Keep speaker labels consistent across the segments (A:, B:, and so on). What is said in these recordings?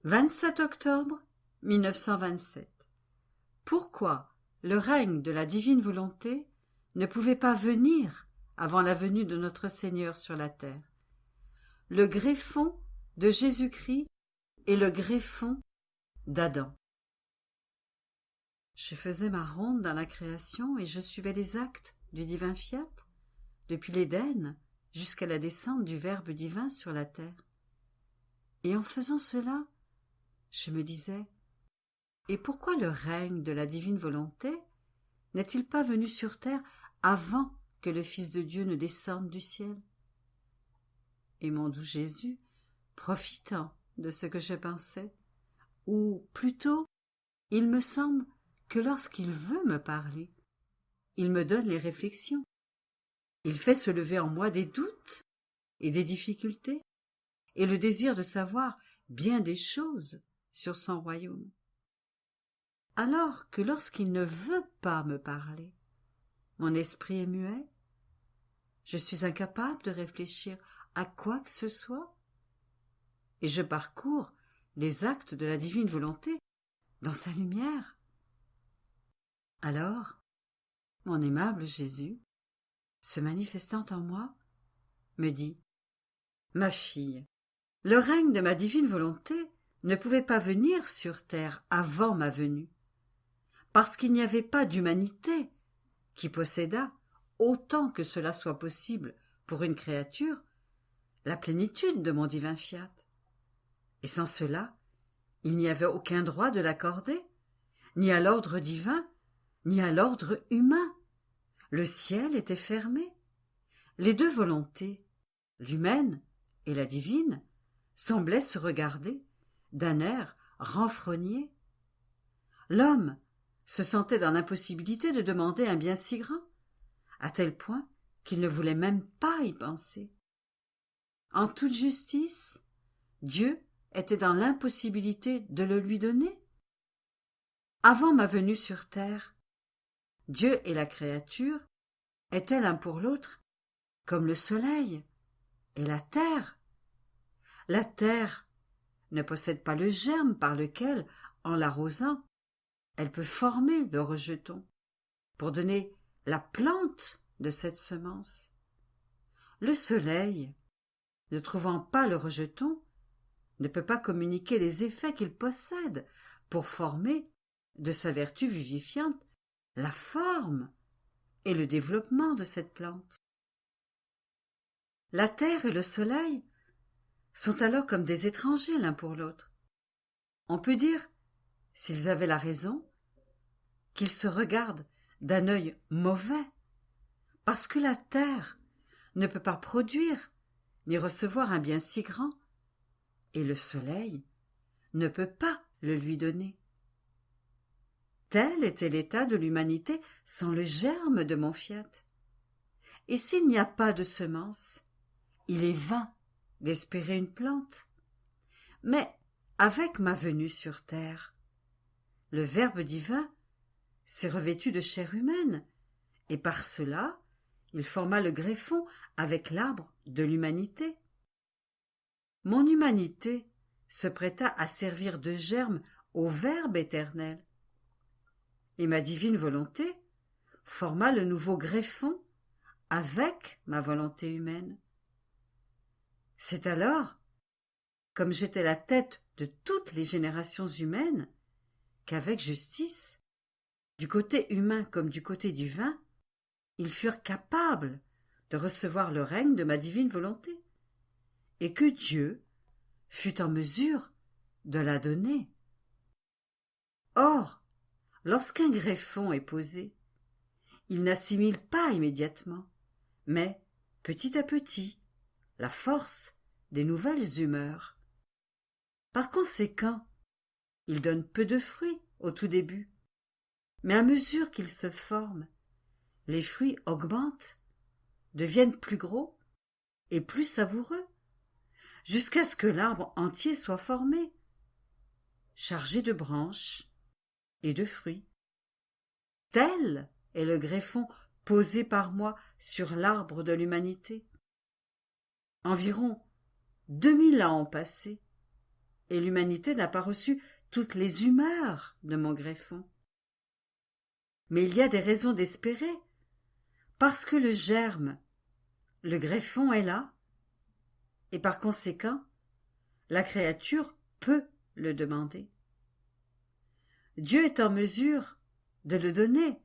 A: 27 octobre 1927. Pourquoi le règne de la divine volonté ne pouvait pas venir avant la venue de notre Seigneur sur la terre? Le greffon de Jésus-Christ et le greffon d'Adam. Je faisais ma ronde dans la création et je suivais les actes du divin fiat, depuis l'Éden jusqu'à la descente du Verbe divin sur la terre. Et en faisant cela, je me disais, et pourquoi le règne de la divine volonté n'est-il pas venu sur terre avant que le Fils de Dieu ne descende du ciel? Et mon doux Jésus, profitant de ce que je pensais, ou plutôt, il me semble que lorsqu'il veut me parler, il me donne les réflexions. Il fait se lever en moi des doutes et des difficultés, et le désir de savoir bien des choses sur son royaume. Alors que lorsqu'il ne veut pas me parler, mon esprit est muet, je suis incapable de réfléchir à quoi que ce soit, et je parcours les actes de la divine volonté dans sa lumière. Alors, mon aimable Jésus, se manifestant en moi, me dit « Ma fille, le règne de ma divine volonté ne pouvait pas venir sur terre avant ma venue, parce qu'il n'y avait pas d'humanité qui possédât, autant que cela soit possible pour une créature, la plénitude de mon divin fiat. Et sans cela, il n'y avait aucun droit de l'accorder, ni à l'ordre divin, ni à l'ordre humain. Le ciel était fermé. Les deux volontés, l'humaine et la divine, semblaient se regarder d'un air renfrogné. L'homme se sentait dans l'impossibilité de demander un bien si grand, à tel point qu'il ne voulait même pas y penser. En toute justice, Dieu était dans l'impossibilité de le lui donner. Avant ma venue sur terre, Dieu et la créature étaient l'un pour l'autre comme le soleil et la terre. La terre ne possède pas le germe par lequel, en l'arrosant, elle peut former le rejeton pour donner la plante de cette semence. Le soleil, ne trouvant pas le rejeton, ne peut pas communiquer les effets qu'il possède pour former, de sa vertu vivifiante, la forme et le développement de cette plante. La terre et le soleil sont alors comme des étrangers l'un pour l'autre. On peut dire, s'ils avaient la raison, qu'ils se regardent d'un œil mauvais, parce que la terre ne peut pas produire ni recevoir un bien si grand, et le soleil ne peut pas le lui donner. Tel était l'état de l'humanité sans le germe de mon fiat. Et s'il n'y a pas de semence, il est vain d'espérer une plante. Mais avec ma venue sur terre, le Verbe divin s'est revêtu de chair humaine, et par cela, il forma le greffon avec l'arbre de l'humanité. Mon humanité se prêta à servir de germe au Verbe éternel, et ma divine volonté forma le nouveau greffon avec ma volonté humaine. C'est alors, comme j'étais la tête de toutes les générations humaines, qu'avec justice, du côté humain comme du côté divin, ils furent capables de recevoir le règne de ma divine volonté, et que Dieu fut en mesure de la donner. Or, lorsqu'un greffon est posé, il n'assimile pas immédiatement, mais, petit à petit, la force des nouvelles humeurs. Par conséquent, il donne peu de fruits au tout début, mais à mesure qu'il se forme, les fruits augmentent, deviennent plus gros et plus savoureux, jusqu'à ce que l'arbre entier soit formé, chargé de branches et de fruits. Tel est le greffon posé par moi sur l'arbre de l'humanité. Environ 2000 ans ont passé, et l'humanité n'a pas reçu toutes les humeurs de mon greffon. Mais il y a des raisons d'espérer, parce que le germe, le greffon est là, et par conséquent, la créature peut le demander. Dieu est en mesure de le donner,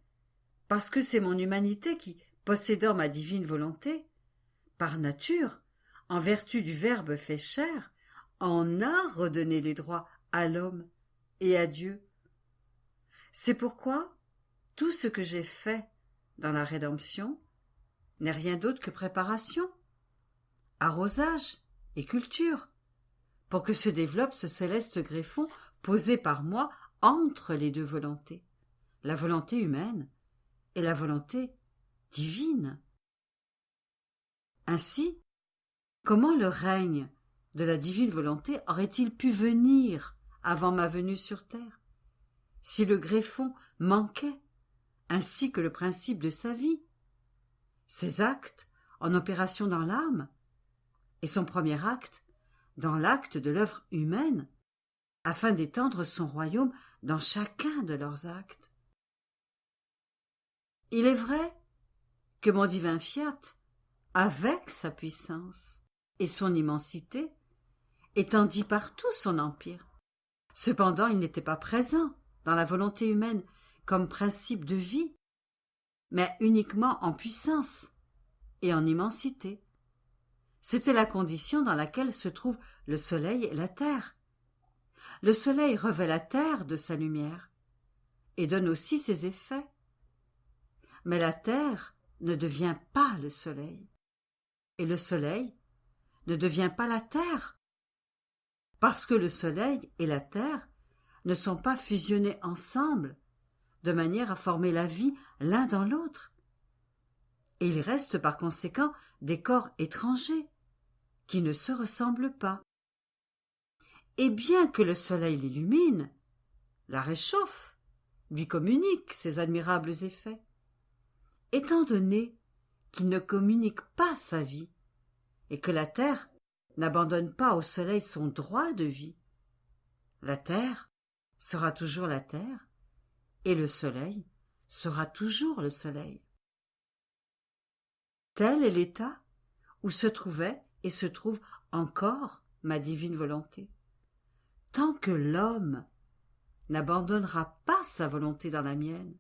A: parce que c'est mon humanité qui, possédant ma divine volonté, par nature, en vertu du Verbe fait chair, en a redonné les droits à l'homme et à Dieu. C'est pourquoi tout ce que j'ai fait dans la rédemption n'est rien d'autre que préparation, arrosage et culture, pour que se développe ce céleste greffon posé par moi entre les deux volontés, la volonté humaine et la volonté divine. Ainsi, comment le règne de la divine volonté aurait-il pu venir avant ma venue sur terre, si le greffon manquait, ainsi que le principe de sa vie, ses actes en opération dans l'âme, et son premier acte dans l'acte de l'œuvre humaine, afin d'étendre son royaume dans chacun de leurs actes. Il est vrai que mon divin fiat, avec sa puissance et son immensité, étendit partout son empire. Cependant, il n'était pas présent dans la volonté humaine comme principe de vie, mais uniquement en puissance et en immensité. C'était la condition dans laquelle se trouvent le soleil et la terre. Le soleil revêt la terre de sa lumière et donne aussi ses effets. Mais la terre ne devient pas le soleil, et le soleil ne devient pas la terre, parce que le soleil et la terre ne sont pas fusionnés ensemble de manière à former la vie l'un dans l'autre, et ils restent par conséquent des corps étrangers qui ne se ressemblent pas. Et bien que le soleil l'illumine, la réchauffe, lui communique ses admirables effets, étant donné qu'il ne communique pas sa vie et que la terre n'abandonne pas au soleil son droit de vie, la terre sera toujours la terre et le soleil sera toujours le soleil. Tel est l'état où se trouvait et se trouve encore ma divine volonté. Tant que l'homme n'abandonnera pas sa volonté dans la mienne,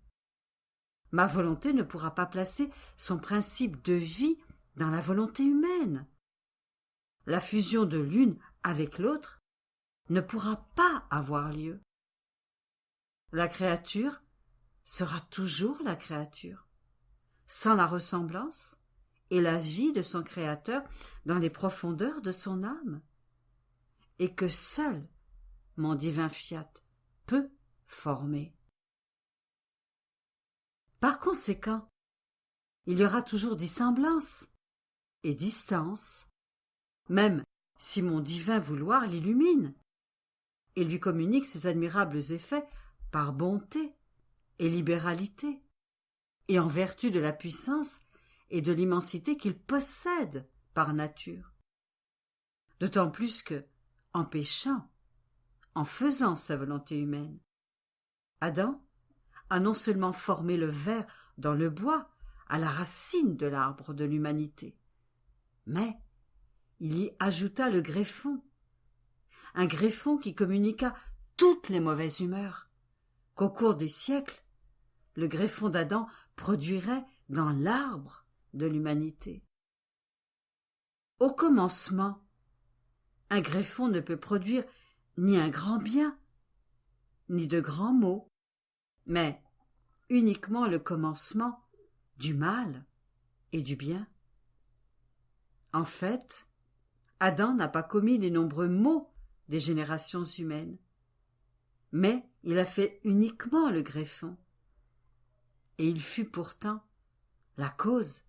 A: ma volonté ne pourra pas placer son principe de vie dans la volonté humaine. La fusion de l'une avec l'autre ne pourra pas avoir lieu. La créature sera toujours la créature, sans la ressemblance et la vie de son créateur dans les profondeurs de son âme, et que seul mon divin fiat peut former. Par conséquent, il y aura toujours dissemblance et distance, même si mon divin vouloir l'illumine et lui communique ses admirables effets par bonté et libéralité, et en vertu de la puissance et de l'immensité qu'il possède par nature. D'autant plus que, en péchant, en faisant sa volonté humaine, Adam a non seulement formé le ver dans le bois, à la racine de l'arbre de l'humanité, mais il y ajouta le greffon, un greffon qui communiqua toutes les mauvaises humeurs, qu'au cours des siècles, le greffon d'Adam produirait dans l'arbre de l'humanité. Au commencement, un greffon ne peut produire ni un grand bien, ni de grands maux, mais uniquement le commencement du mal et du bien. En fait, Adam n'a pas commis les nombreux maux des générations humaines, mais il a fait uniquement le greffon, et il fut pourtant la cause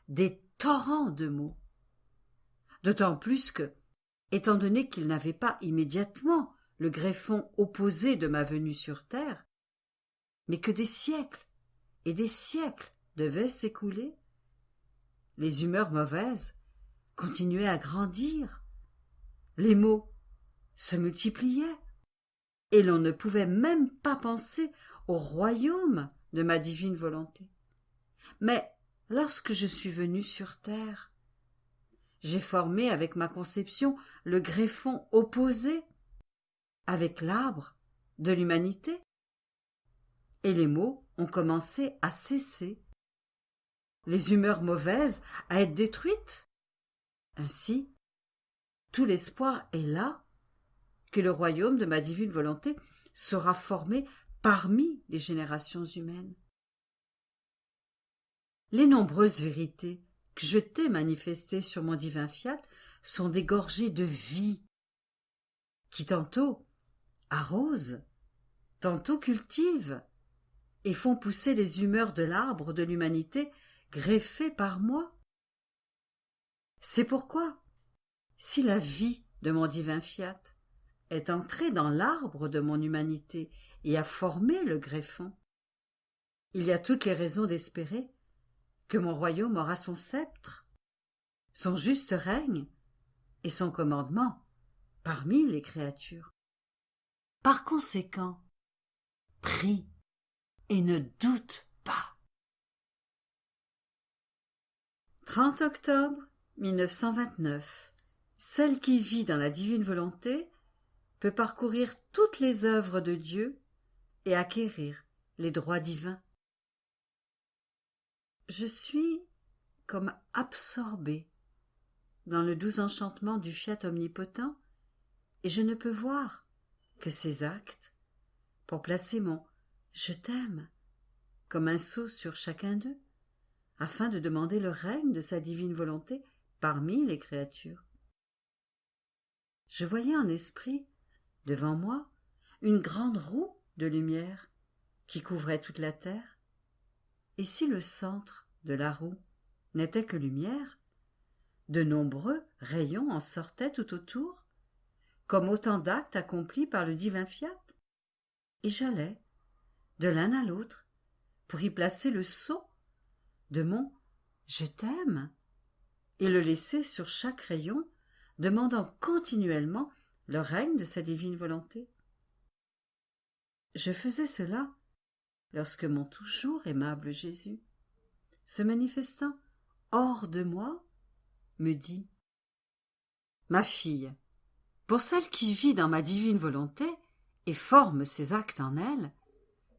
A: des torrents de maux. D'autant plus que, étant donné qu'il n'avait pas immédiatement le greffon opposé de ma venue sur terre, mais que des siècles et des siècles devaient s'écouler, les humeurs mauvaises continuaient à grandir, les maux se multipliaient, et l'on ne pouvait même pas penser au royaume de ma divine volonté. Mais lorsque je suis venu sur terre, j'ai formé avec ma conception le greffon opposé avec l'arbre de l'humanité, et les maux ont commencé à cesser, les humeurs mauvaises à être détruites. Ainsi, tout l'espoir est là que le royaume de ma divine volonté sera formé parmi les générations humaines. Les nombreuses vérités que je t'ai manifestées sur mon divin fiat sont des gorgées de vie qui tantôt arrosent, tantôt cultivent et font pousser les humeurs de l'arbre de l'humanité greffé par moi. C'est pourquoi, si la vie de mon divin fiat est entrée dans l'arbre de mon humanité et a formé le greffon, il y a toutes les raisons d'espérer que mon royaume aura son sceptre, son juste règne et son commandement parmi les créatures. Par conséquent, prie et ne doute pas. 30 octobre 1929. Celle qui vit dans la divine volonté peut parcourir toutes les œuvres de Dieu et acquérir les droits divins. Je suis comme absorbée dans le doux enchantement du fiat omnipotent et je ne peux voir que ses actes pour placer mon « je t'aime » comme un sceau sur chacun d'eux, afin de demander le règne de sa divine volonté parmi les créatures. Je voyais en esprit, devant moi, une grande roue de lumière qui couvrait toute la terre, et si le centre de la roue n'était que lumière, de nombreux rayons en sortaient tout autour, comme autant d'actes accomplis par le divin fiat, et j'allais, de l'un à l'autre, pour y placer le sceau de mon « je t'aime » et le laisser sur chaque rayon, demandant continuellement le règne de sa divine volonté. Je faisais cela lorsque mon toujours aimable Jésus, se manifestant hors de moi, me dit « Ma fille, pour celle qui vit dans ma divine volonté et forme ses actes en elle,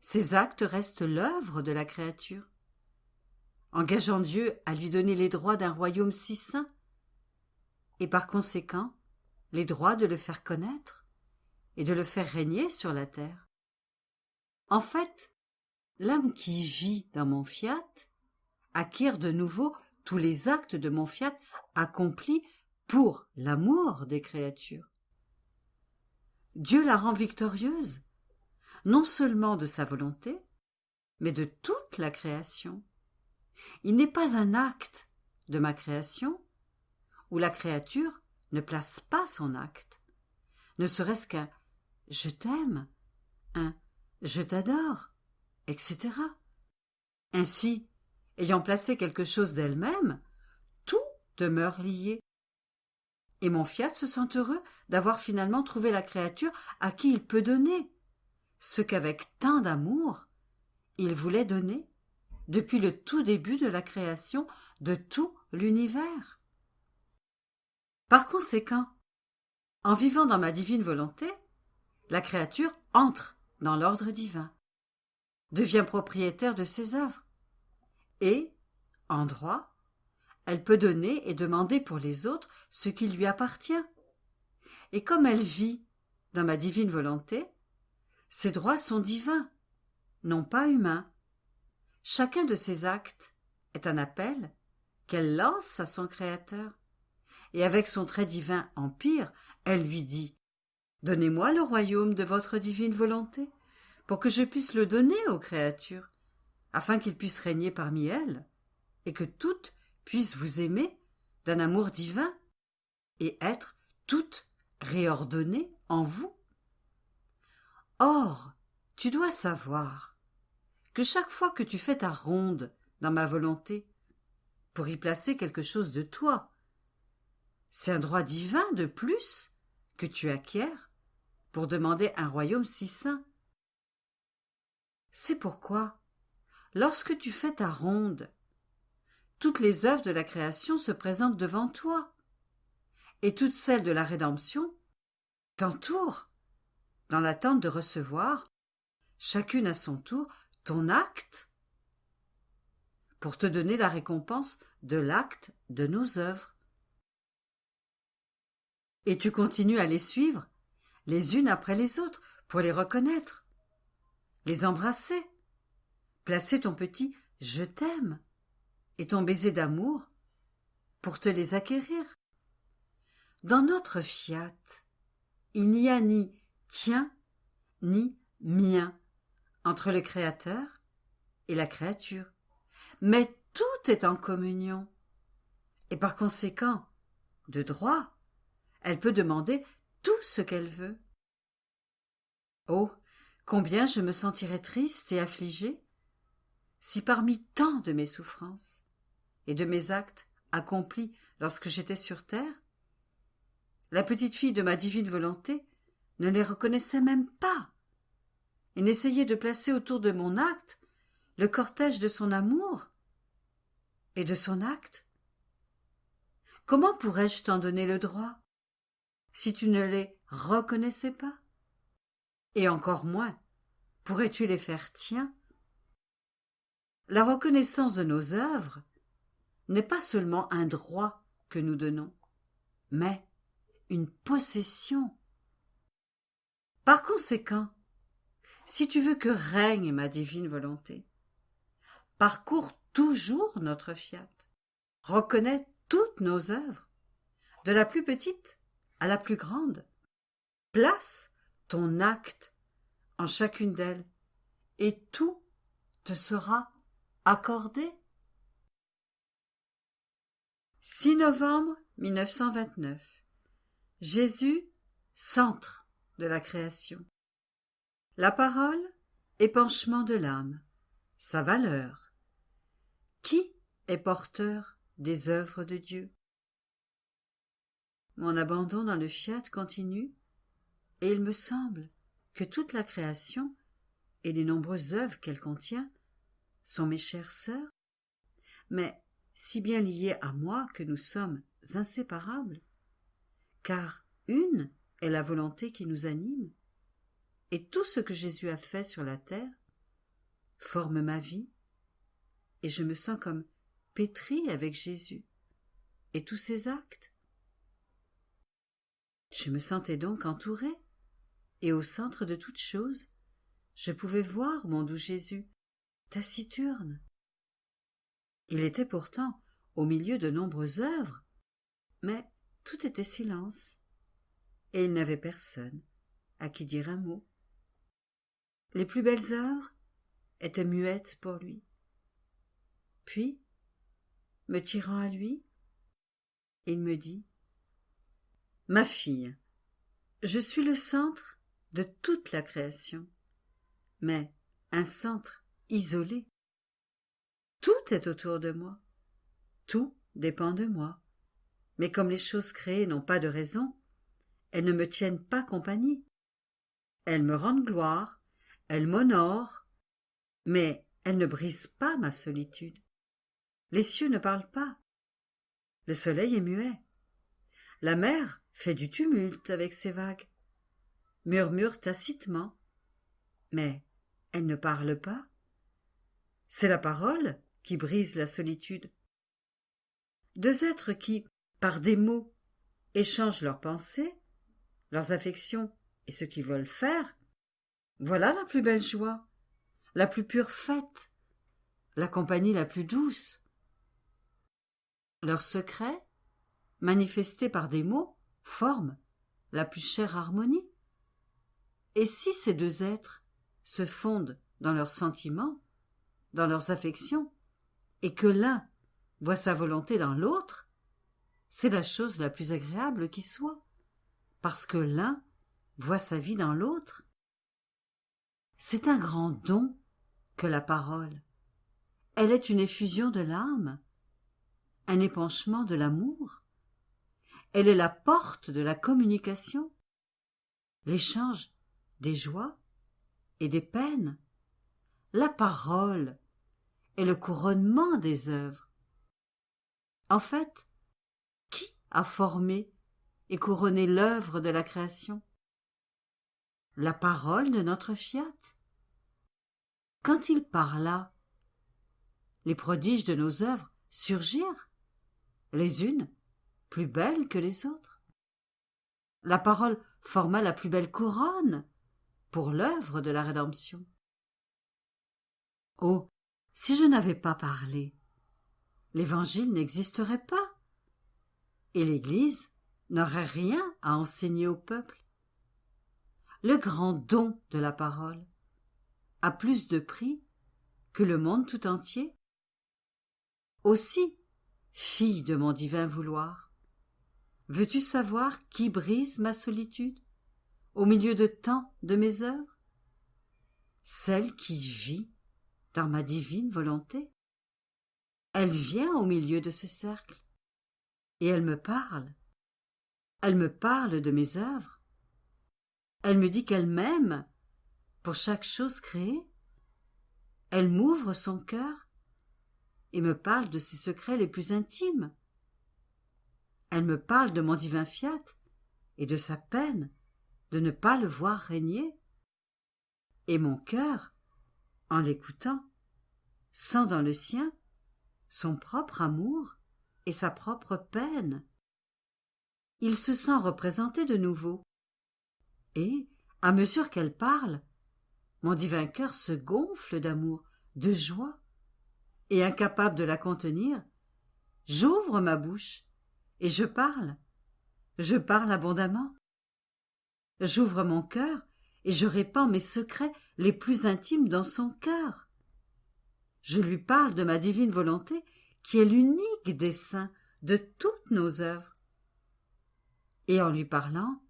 A: ces actes restent l'œuvre de la créature, engageant Dieu à lui donner les droits d'un royaume si saint, et par conséquent les droits de le faire connaître et de le faire régner sur la terre. En fait, l'âme qui vit dans mon fiat acquiert de nouveau tous les actes de mon fiat accomplis pour l'amour des créatures. Dieu la rend victorieuse, non seulement de sa volonté, mais de toute la création. Il n'est pas un acte de ma création où la créature ne place pas son acte, ne serait-ce qu'un « je t'aime », un « je t'adore », etc. Ainsi, ayant placé quelque chose d'elle-même, tout demeure lié. Et mon fiat se sent heureux d'avoir finalement trouvé la créature à qui il peut donner ce qu'avec tant d'amour il voulait donner depuis le tout début de la création de tout l'univers. Par conséquent, en vivant dans ma divine volonté, la créature entre dans l'ordre divin, devient propriétaire de ses œuvres, et, en droit, elle peut donner et demander pour les autres ce qui lui appartient. Et comme elle vit dans ma divine volonté, ses droits sont divins, non pas humains. Chacun de ses actes est un appel qu'elle lance à son Créateur. Et avec son très divin empire, elle lui dit « Donnez-moi le royaume de votre divine volonté, pour que je puisse le donner aux créatures, afin qu'ils puissent régner parmi elles, et que toutes puissent vous aimer d'un amour divin, et être toutes réordonnées en vous. Or, tu dois savoir que chaque fois que tu fais ta ronde dans ma volonté, pour y placer quelque chose de toi, c'est un droit divin de plus que tu acquiers pour demander un royaume si saint. C'est pourquoi, lorsque tu fais ta ronde, toutes les œuvres de la création se présentent devant toi, et toutes celles de la rédemption t'entourent, dans l'attente de recevoir, chacune à son tour, ton acte, pour te donner la récompense de l'acte de nos œuvres. Et tu continues à les suivre, les unes après les autres, pour les reconnaître, les embrasser, placer ton petit « je t'aime » et ton baiser d'amour pour te les acquérir. Dans notre fiat, il n'y a ni tien ni mien entre le Créateur et la créature, mais tout est en communion, et par conséquent, de droit, elle peut demander tout ce qu'elle veut. Oh, combien je me sentirais triste et affligée si parmi tant de mes souffrances et de mes actes accomplis lorsque j'étais sur terre, la petite fille de ma divine volonté ne les reconnaissait même pas et n'essayait de placer autour de mon acte le cortège de son amour et de son acte. Comment pourrais-je t'en donner le droit si tu ne les reconnaissais pas? Et encore moins pourrais-tu les faire tiens? La reconnaissance de nos œuvres n'est pas seulement un droit que nous donnons, mais une possession. Par conséquent, si tu veux que règne ma divine volonté, parcours toujours notre fiat, reconnais toutes nos œuvres, de la plus petite à la plus grande, place ton acte en chacune d'elles, et tout te sera accordé. 6 novembre 1929. Jésus, centre de la création. La parole, épanchement de l'âme. Sa valeur. Qui est porteur des œuvres de Dieu? Mon abandon dans le fiat continue, et il me semble que toute la création et les nombreuses œuvres qu'elle contient sont mes chères sœurs, mais si bien liées à moi que nous sommes inséparables, car une est la volonté qui nous anime, et tout ce que Jésus a fait sur la terre forme ma vie, et je me sens comme pétrie avec Jésus et tous ses actes. Je me sentais donc entourée, et au centre de toute chose, je pouvais voir mon doux Jésus, taciturne. Il était pourtant au milieu de nombreuses œuvres, mais tout était silence, et il n'avait personne à qui dire un mot. Les plus belles œuvres étaient muettes pour lui. Puis, me tirant à lui, il me dit « Ma fille, je suis le centre de toute la création, mais un centre isolé. Tout est autour de moi, tout dépend de moi, mais comme les choses créées n'ont pas de raison, elles ne me tiennent pas compagnie. Elles me rendent gloire, elles m'honorent, mais elles ne brisent pas ma solitude. Les cieux ne parlent pas, le soleil est muet, la mer fait du tumulte avec ses vagues, murmure tacitement, mais elle ne parle pas. C'est la parole qui brise la solitude. Deux êtres qui, par des mots, échangent leurs pensées, leurs affections et ce qu'ils veulent faire, voilà la plus belle joie, la plus pure fête, la compagnie la plus douce. Leurs secrets, manifestés par des mots, forment la plus chère harmonie. Et si ces deux êtres se fondent dans leurs sentiments, dans leurs affections, et que l'un voit sa volonté dans l'autre, c'est la chose la plus agréable qui soit, parce que l'un voit sa vie dans l'autre. C'est un grand don que la parole. Elle est une effusion de l'âme, un épanchement de l'amour. Elle est la porte de la communication. l'échange des joies et des peines. La parole est le couronnement des œuvres. En fait, qui a formé et couronné l'œuvre de la création? La parole de notre Fiat. Quand il parla, les prodiges de nos œuvres surgirent, les unes plus belles que les autres. La parole forma la plus belle couronne pour l'œuvre de la rédemption. Oh, si je n'avais pas parlé, l'Évangile n'existerait pas, et l'Église n'aurait rien à enseigner au peuple. Le grand don de la parole a plus de prix que le monde tout entier. Aussi, fille de mon divin vouloir, veux-tu savoir qui brise ma solitude au milieu de tant de mes œuvres? Celle qui vit dans ma divine volonté. Elle vient au milieu de ce cercle et elle me parle. Elle me parle de mes œuvres. Elle me dit qu'elle m'aime pour chaque chose créée. Elle m'ouvre son cœur et me parle de ses secrets les plus intimes. Elle me parle de mon divin Fiat et de sa peine de ne pas le voir régner. Et mon cœur, en l'écoutant, sent dans le sien son propre amour et sa propre peine. Il se sent représenté de nouveau. Et, à mesure qu'elle parle, mon divin cœur se gonfle d'amour, de joie, et incapable de la contenir, j'ouvre ma bouche et je parle abondamment. J'ouvre mon cœur et je répands mes secrets les plus intimes dans son cœur. Je lui parle de ma divine volonté qui est l'unique dessein de toutes nos œuvres. Et en lui parlant,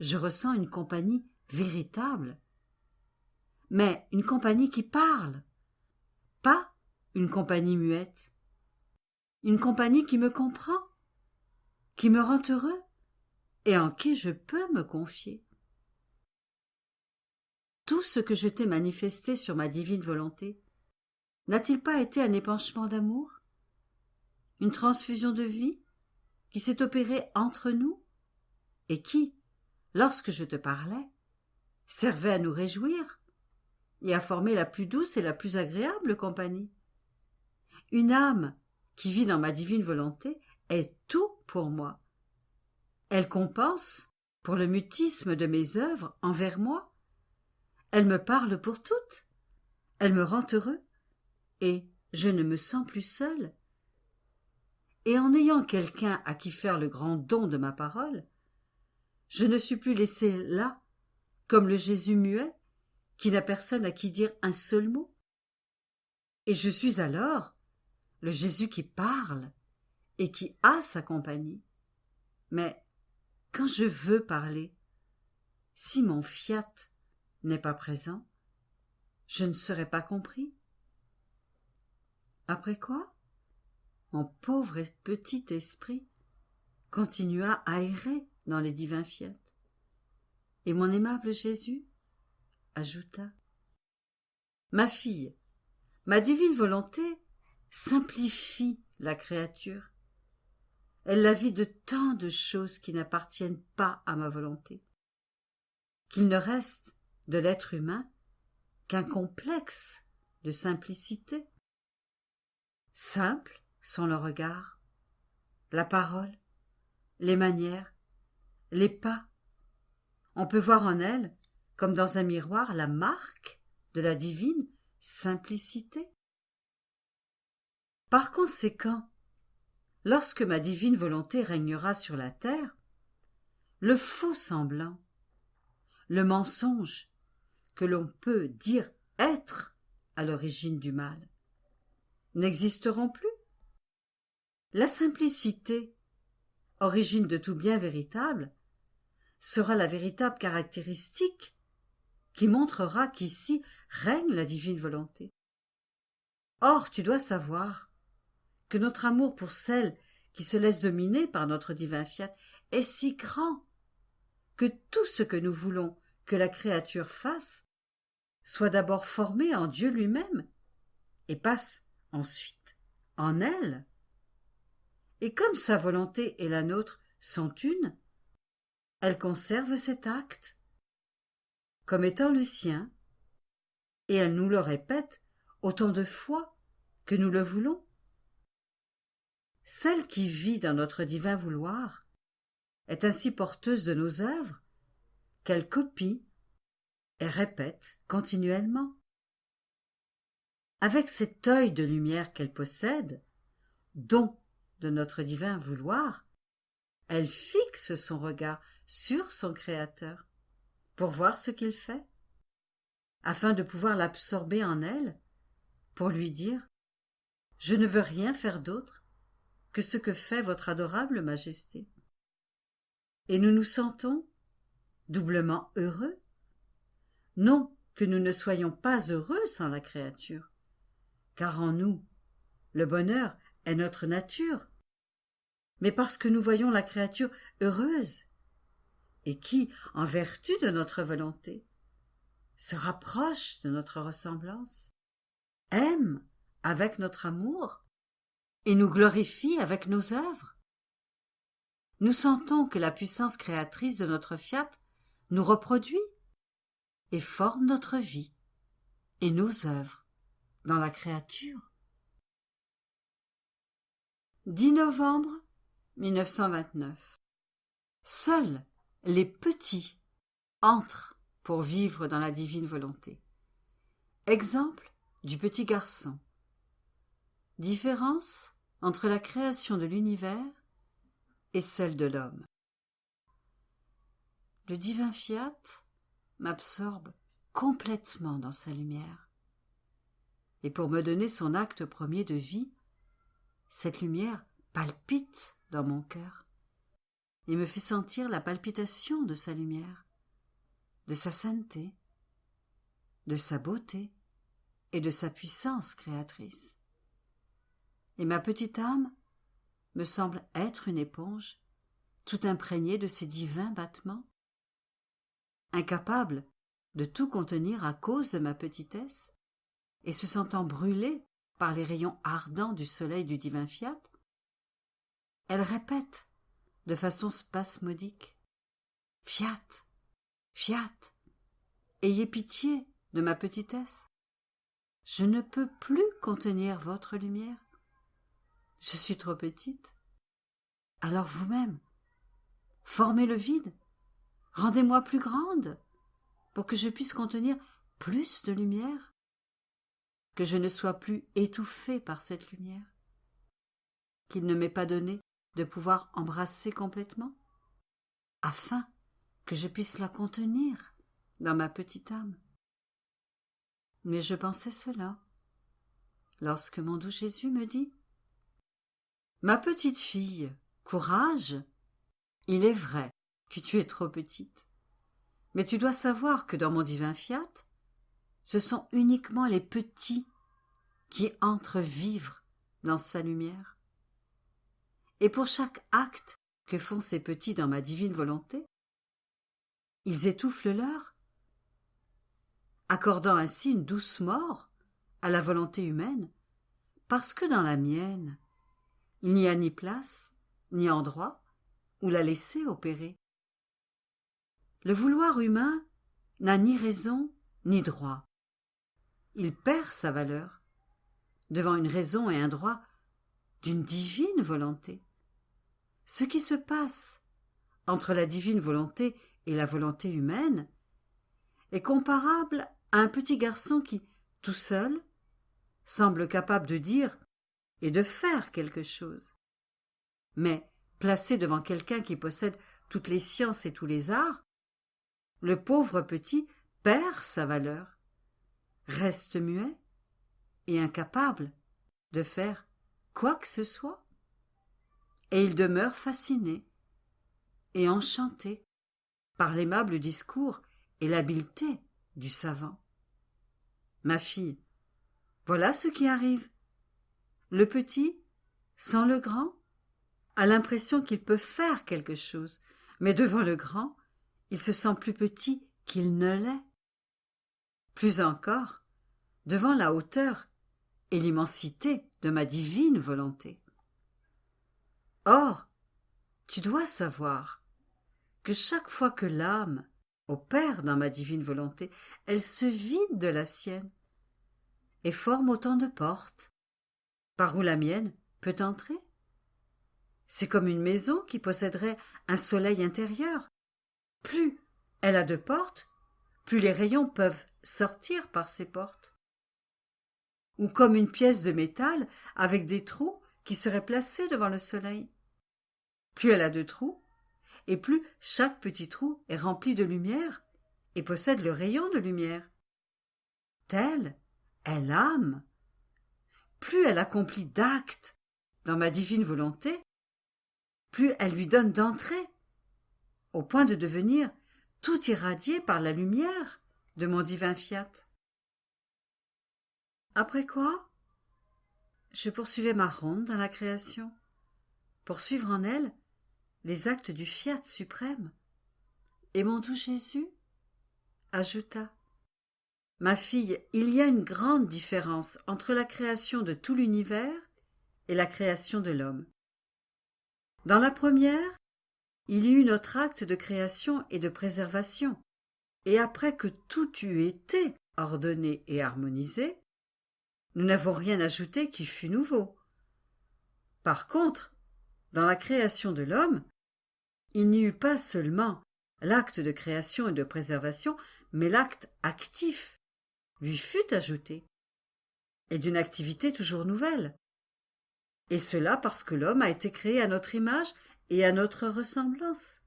A: je ressens une compagnie véritable, mais une compagnie qui parle, pas une compagnie muette, une compagnie qui me comprend, qui me rend heureux et en qui je peux me confier. Tout ce que je t'ai manifesté sur ma divine volonté n'a-t-il pas été un épanchement d'amour, une transfusion de vie qui s'est opérée entre nous et qui, lorsque je te parlais, servait à nous réjouir et à former la plus douce et la plus agréable compagnie? Une âme qui vit dans ma divine volonté est tout pour moi. Elle compense pour le mutisme de mes œuvres envers moi. Elle me parle pour toutes. Elle me rend heureux et je ne me sens plus seul. Et en ayant quelqu'un à qui faire le grand don de ma parole, je ne suis plus laissé là, comme le Jésus muet, qui n'a personne à qui dire un seul mot. Et je suis alors le Jésus qui parle et qui a sa compagnie. Mais quand je veux parler, si mon Fiat n'est pas présent, je ne serai pas compris. Après quoi, mon pauvre et petit esprit continua à errer dans les divins Fiat. Et mon aimable Jésus ajouta: Ma fille, ma divine volonté simplifie la créature. Elle la vide de tant de choses qui n'appartiennent pas à ma volonté, qu'il ne reste de l'être humain qu'un complexe de simplicité. Simples sont le regard, la parole, les manières, les pas. On peut voir en elle, comme dans un miroir, la marque de la divine simplicité. Par conséquent, lorsque ma divine volonté régnera sur la terre, le faux semblant, le mensonge que l'on peut dire être à l'origine du mal, n'existeront plus. La simplicité, origine de tout bien véritable, sera la véritable caractéristique qui montrera qu'ici règne la divine volonté. Or, tu dois savoir que notre amour pour celle qui se laisse dominer par notre divin Fiat est si grand que tout ce que nous voulons que la créature fasse soit d'abord formé en Dieu lui-même et passe ensuite en elle. Et comme sa volonté et la nôtre sont une, elle conserve cet acte comme étant le sien, et elle nous le répète autant de fois que nous le voulons. Celle qui vit dans notre divin vouloir est ainsi porteuse de nos œuvres qu'elle copie et répète continuellement. Avec cet œil de lumière qu'elle possède, don de notre divin vouloir, elle fixe son regard sur son Créateur pour voir ce qu'il fait, afin de pouvoir l'absorber en elle, pour lui dire « Je ne veux rien faire d'autre que ce que fait votre adorable Majesté. » Et nous nous sentons doublement heureux. Non que nous ne soyons pas heureux sans la créature, car en nous, le bonheur est notre nature, mais parce que nous voyons la créature heureuse, et qui, en vertu de notre volonté, se rapproche de notre ressemblance, aime avec notre amour, et nous glorifie avec nos œuvres. Nous sentons que la puissance créatrice de notre fiat nous reproduit et forme notre vie et nos œuvres dans la créature. 10 novembre 1929. Seuls les petits entrent pour vivre dans la divine volonté. Exemple du petit garçon. Différence entre la création de l'univers et celle de l'homme. Le divin fiat m'absorbe complètement dans sa lumière. Et pour me donner son acte premier de vie, cette lumière palpite dans mon cœur et me fait sentir la palpitation de sa lumière, de sa sainteté, de sa beauté et de sa puissance créatrice. Et ma petite âme me semble être une éponge, tout imprégnée de ces divins battements, incapable de tout contenir à cause de ma petitesse, et se sentant brûlée par les rayons ardents du soleil du divin fiat, elle répète de façon spasmodique « Fiat, fiat, ayez pitié de ma petitesse. Je ne peux plus contenir votre lumière. Je suis trop petite. Alors vous-même, formez le vide, rendez-moi plus grande, pour que je puisse contenir plus de lumière, que je ne sois plus étouffée par cette lumière, qu'il ne m'ait pas donné de pouvoir embrasser complètement, afin que je puisse la contenir dans ma petite âme. Mais je pensais cela, lorsque mon doux Jésus me dit « Ma petite fille, courage, il est vrai que tu es trop petite, mais tu dois savoir que dans mon divin fiat, ce sont uniquement les petits qui entrent vivre dans sa lumière. Et pour chaque acte que font ces petits dans ma divine volonté, ils étouffent le leur, accordant ainsi une douce mort à la volonté humaine, parce que dans la mienne, il n'y a ni place, ni endroit où la laisser opérer. Le vouloir humain n'a ni raison ni droit. Il perd sa valeur devant une raison et un droit d'une divine volonté. Ce qui se passe entre la divine volonté et la volonté humaine est comparable à un petit garçon qui, tout seul, semble capable de dire et de faire quelque chose. Mais, placé devant quelqu'un qui possède toutes les sciences et tous les arts, le pauvre petit perd sa valeur, reste muet et incapable de faire quoi que ce soit, et il demeure fasciné et enchanté par l'aimable discours et l'habileté du savant. Ma fille, voilà ce qui arrive. Le petit, sans le grand, a l'impression qu'il peut faire quelque chose, mais devant le grand, il se sent plus petit qu'il ne l'est. Plus encore, devant la hauteur et l'immensité de ma divine volonté. Or, tu dois savoir que chaque fois que l'âme opère dans ma divine volonté, elle se vide de la sienne et forme autant de portes par où la mienne peut entrer. C'est comme une maison qui posséderait un soleil intérieur. Plus elle a de portes, plus les rayons peuvent sortir par ces portes. Ou comme une pièce de métal avec des trous qui seraient placés devant le soleil. Plus elle a de trous, et plus chaque petit trou est rempli de lumière et possède le rayon de lumière. Telle est l'âme. Plus elle accomplit d'actes dans ma divine volonté, plus elle lui donne d'entrée, au point de devenir tout irradié par la lumière de mon divin fiat. Après quoi, je poursuivais ma ronde dans la création, pour suivre en elle les actes du fiat suprême. Et mon doux Jésus ajouta: Ma fille, il y a une grande différence entre la création de tout l'univers et la création de l'homme. Dans la première, il y eut notre acte de création et de préservation, et après que tout eut été ordonné et harmonisé, nous n'avons rien ajouté qui fût nouveau. Par contre, dans la création de l'homme, il n'y eut pas seulement l'acte de création et de préservation, mais l'acte actif lui fut ajouté, et d'une activité toujours nouvelle. Et cela parce que l'homme a été créé à notre image et à notre ressemblance.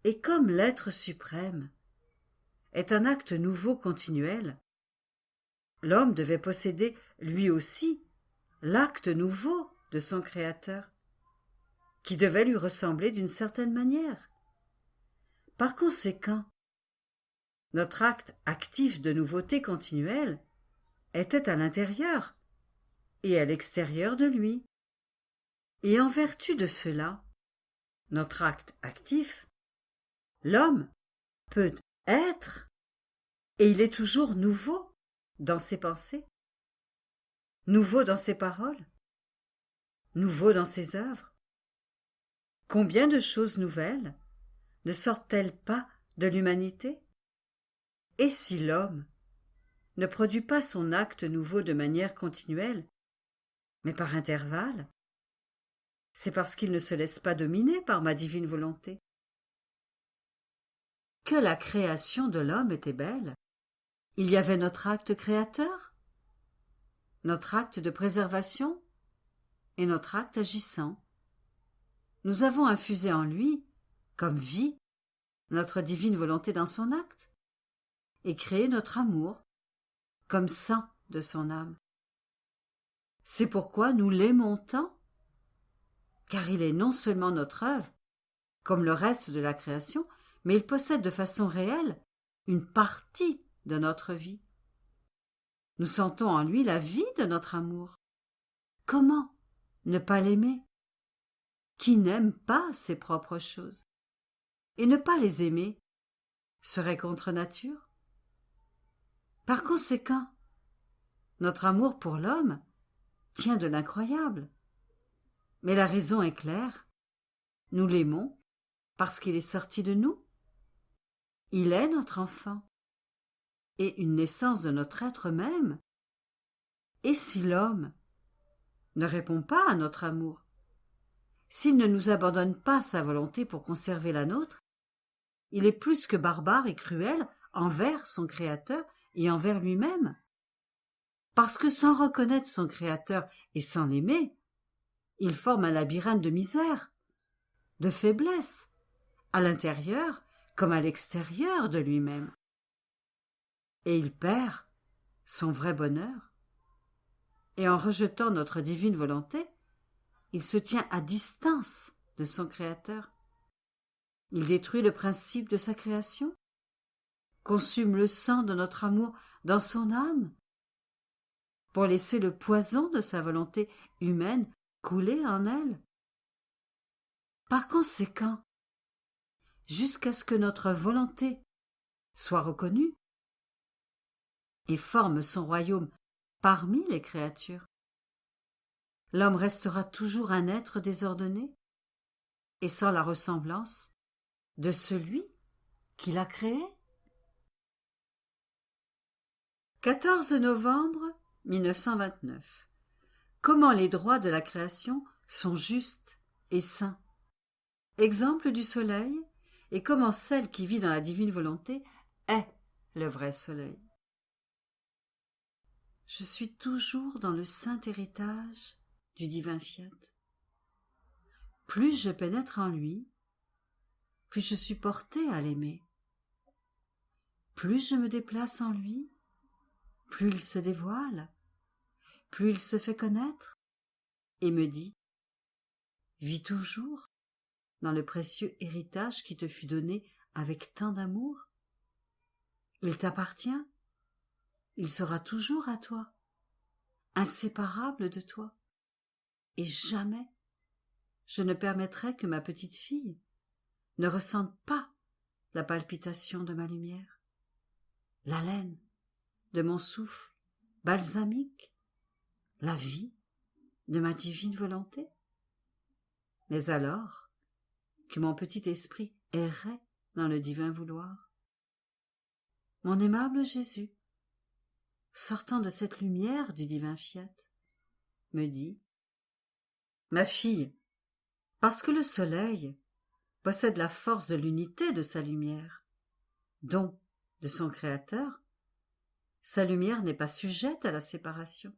A: Et comme l'être suprême est un acte nouveau continuel, l'homme devait posséder lui aussi l'acte nouveau de son Créateur, qui devait lui ressembler d'une certaine manière. Par conséquent, notre acte actif de nouveauté continuelle était à l'intérieur et à l'extérieur de lui. Et en vertu de cela, notre acte actif, l'homme peut être, et il est toujours nouveau dans ses pensées, nouveau dans ses paroles, nouveau dans ses œuvres. Combien de choses nouvelles ne sortent-elles pas de l'humanité? Et si l'homme ne produit pas son acte nouveau de manière continuelle, mais par intervalles, c'est parce qu'il ne se laisse pas dominer par ma divine volonté. Que la création de l'homme était belle. Il y avait notre acte créateur, notre acte de préservation et notre acte agissant. Nous avons infusé en lui, comme vie, notre divine volonté dans son acte, et créé notre amour, comme sang de son âme. C'est pourquoi nous l'aimons tant, car il est non seulement notre œuvre, comme le reste de la création, mais il possède de façon réelle une partie de notre vie. Nous sentons en lui la vie de notre amour. Comment ne pas l'aimer? Qui n'aime pas ses propres choses? Et ne pas les aimer serait contre nature. Par conséquent, notre amour pour l'homme tient de l'incroyable. Mais la raison est claire. Nous l'aimons parce qu'il est sorti de nous. Il est notre enfant et une naissance de notre être même. Et si l'homme ne répond pas à notre amour, s'il ne nous abandonne pas sa volonté pour conserver la nôtre, il est plus que barbare et cruel envers son Créateur et envers lui-même. Parce que sans reconnaître son Créateur et sans l'aimer, il forme un labyrinthe de misère, de faiblesse, à l'intérieur comme à l'extérieur de lui-même. Et il perd son vrai bonheur. Et en rejetant notre divine volonté, il se tient à distance de son Créateur. Il détruit le principe de sa création, consume le sang de notre amour dans son âme, pour laisser le poison de sa volonté humaine couler en elle. Par conséquent, jusqu'à ce que notre volonté soit reconnue et forme son royaume parmi les créatures. L'homme restera toujours un être désordonné et sans la ressemblance de celui qui l'a créé. 14 novembre 1929. Comment les droits de la création sont justes et saints. Exemple du soleil et comment celle qui vit dans la divine volonté est le vrai soleil. Je suis toujours dans le saint héritage du divin fiat. Plus je pénètre en lui, plus je suis porté à l'aimer. Plus je me déplace en lui, plus il se dévoile, plus il se fait connaître et me dit « Vis toujours dans le précieux héritage qui te fut donné avec tant d'amour. Il t'appartient, il sera toujours à toi, inséparable de toi, et jamais je ne permettrai que ma petite fille ne ressente pas la palpitation de ma lumière, l'haleine de mon souffle balsamique, la vie de ma divine volonté. Mais alors que mon petit esprit errait dans le divin vouloir, mon aimable Jésus, sortant de cette lumière du divin fiat, me dit « Ma fille, parce que le soleil possède la force de l'unité de sa lumière, don de son Créateur, sa lumière n'est pas sujette à la séparation,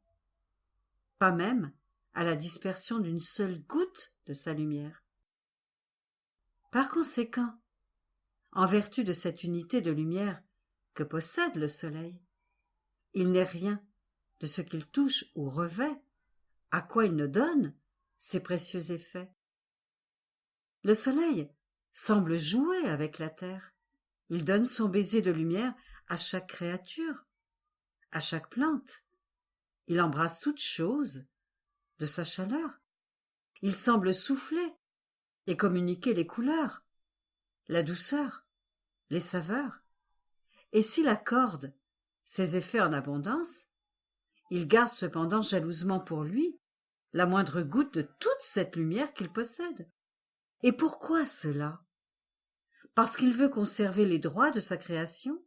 A: pas même à la dispersion d'une seule goutte de sa lumière. Par conséquent, en vertu de cette unité de lumière que possède le soleil, il n'est rien de ce qu'il touche ou revêt à quoi il ne donne ses précieux effets. Le soleil semble jouer avec la terre. Il donne son baiser de lumière à chaque créature, à chaque plante. Il embrasse toute chose de sa chaleur. Il semble souffler et communiquer les couleurs, la douceur, les saveurs. Et s'il accorde ses effets en abondance, il garde cependant jalousement pour lui la moindre goutte de toute cette lumière qu'il possède. Et pourquoi cela? Parce qu'il veut conserver les droits de sa création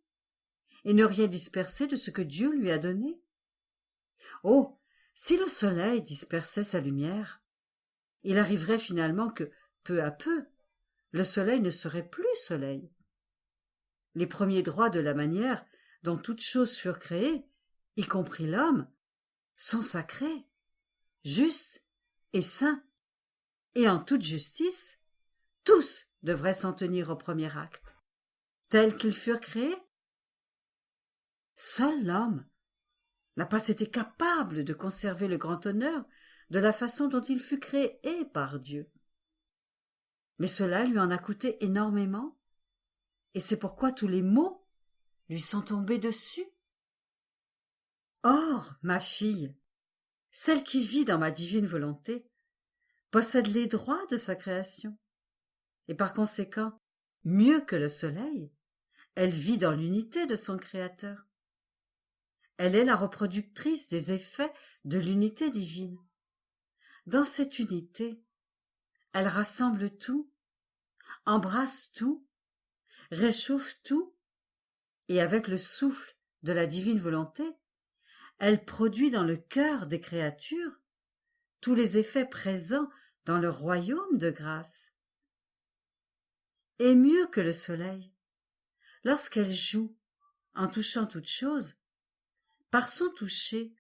A: et ne rien disperser de ce que Dieu lui a donné. Oh, si le soleil dispersait sa lumière, il arriverait finalement que, peu à peu, le soleil ne serait plus soleil. Les premiers droits de la manière dont toutes choses furent créées, y compris l'homme, sont sacrés, justes et saints, et en toute justice, tous devraient s'en tenir au premier acte, tels qu'ils furent créés. Seul l'homme n'a pas été capable de conserver le grand honneur de la façon dont il fut créé par Dieu. Mais cela lui en a coûté énormément, et c'est pourquoi tous les maux lui sont tombés dessus. Or, ma fille, celle qui vit dans ma divine volonté, possède les droits de sa création, et par conséquent, mieux que le soleil, elle vit dans l'unité de son Créateur. Elle est la reproductrice des effets de l'unité divine. Dans cette unité, elle rassemble tout, embrasse tout, réchauffe tout, et avec le souffle de la divine volonté, elle produit dans le cœur des créatures tous les effets présents dans le royaume de grâce. Et mieux que le soleil, lorsqu'elle joue en touchant toute chose, par son toucher,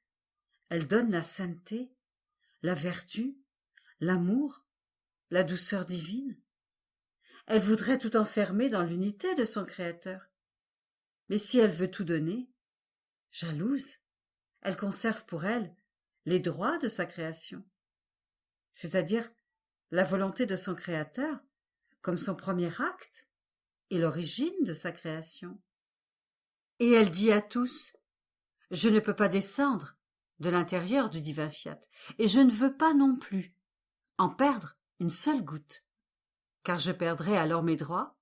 A: elle donne la sainteté, la vertu, l'amour, la douceur divine. Elle voudrait tout enfermer dans l'unité de son Créateur. Mais si elle veut tout donner, jalouse, elle conserve pour elle les droits de sa création, c'est-à-dire la volonté de son Créateur comme son premier acte et l'origine de sa création. Et elle dit à tous, « Je ne peux pas descendre de l'intérieur du divin fiat, et je ne veux pas non plus en perdre une seule goutte, car je perdrai alors mes droits,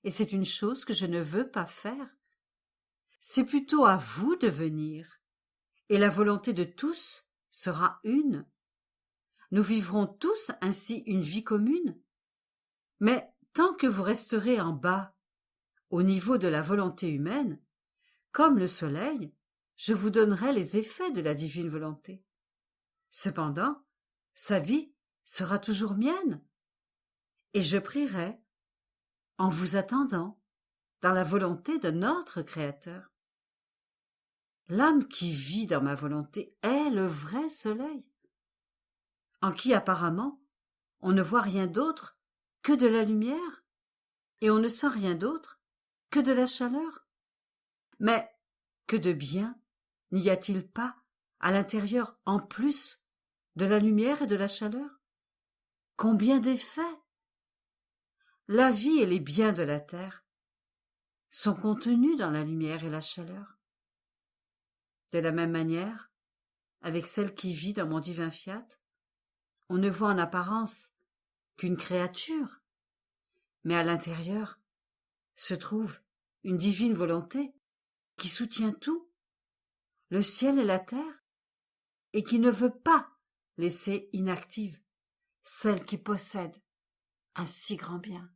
A: et c'est une chose que je ne veux pas faire. C'est plutôt à vous de venir, et la volonté de tous sera une. Nous vivrons tous ainsi une vie commune. Mais tant que vous resterez en bas, au niveau de la volonté humaine, comme le soleil, je vous donnerai les effets de la divine volonté. Cependant, sa vie sera toujours mienne, et je prierai, en vous attendant, dans la volonté de notre Créateur. L'âme qui vit dans ma volonté est le vrai soleil, en qui apparemment on ne voit rien d'autre que de la lumière, et on ne sent rien d'autre que de la chaleur. Mais que de bien n'y a-t-il pas à l'intérieur en plus de la lumière et de la chaleur? Combien d'effets! La vie et les biens de la terre sont contenus dans la lumière et la chaleur. De la même manière, avec celle qui vit dans mon divin fiat, on ne voit en apparence qu'une créature, mais à l'intérieur se trouve une divine volonté qui soutient tout, le ciel et la terre, et qui ne veut pas laisser inactive celle qui possède un si grand bien.